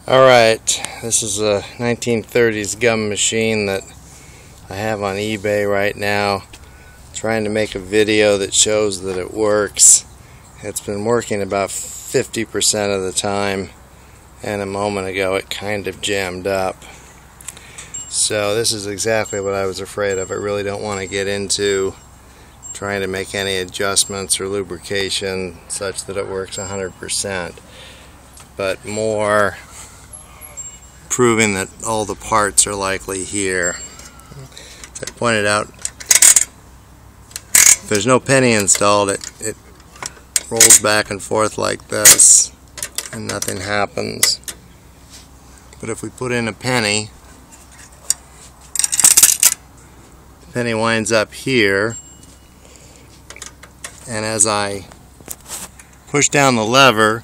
Alright, this is a 1930s gum machine that I have on eBay right now. Trying to make a video that shows that it works. It's been working about 50% of the time, and a moment ago it kind of jammed up. So this is exactly what I was afraid of. I really don't want to get into trying to make any adjustments or lubrication such that it works 100%, but more proving that all the parts are likely here. As I pointed out, if there's no penny installed, it rolls back and forth like this and nothing happens. But if we put in a penny, the penny winds up here, and as I push down the lever,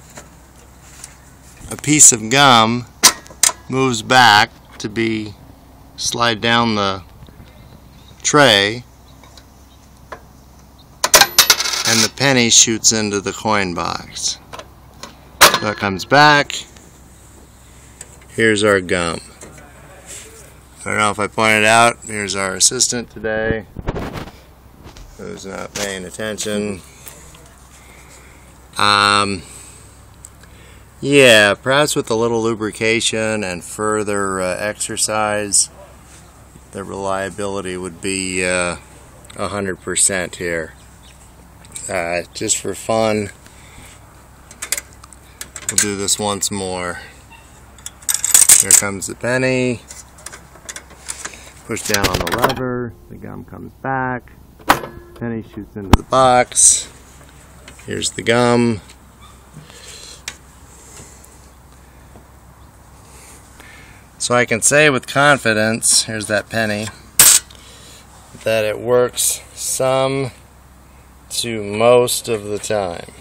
a piece of gum moves back to slide down the tray, and the penny shoots into the coin box. So it comes back. Here's our gum. I don't know if I pointed out, here's our assistant today, who's not paying attention. Yeah, perhaps with a little lubrication and further exercise, the reliability would be 100% here. Just for fun, we'll do this once more. Here comes the penny. Push down on the lever, the gum comes back, penny shoots into the box. Here's the gum. So I can say with confidence, here's that penny, that it works some to most of the time.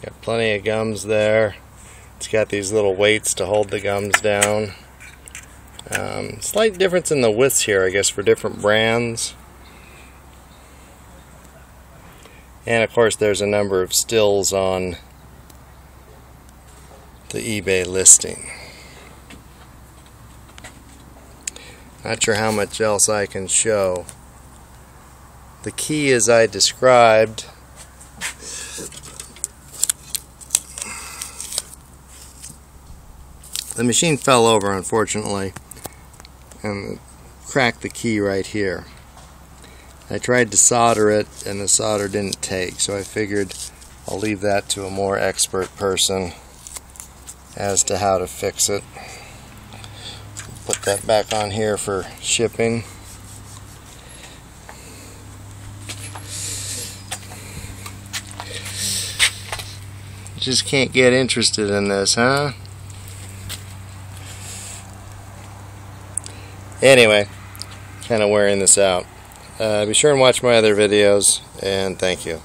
Got plenty of gums there. It's got these little weights to hold the gums down. Slight difference in the widths here, I guess, for different brands. And of course there's a number of stills on the eBay listing. Not sure how much else I can show. The key, as I described, the machine fell over, unfortunately, and cracked the key right here. I tried to solder it, and the solder didn't take, so I figured I'll leave that to a more expert person as to how to fix it. Put that back on here for shipping. Just can't get interested in this, huh? Anyway, kind of wearing this out. Be sure and watch my other videos, and thank you.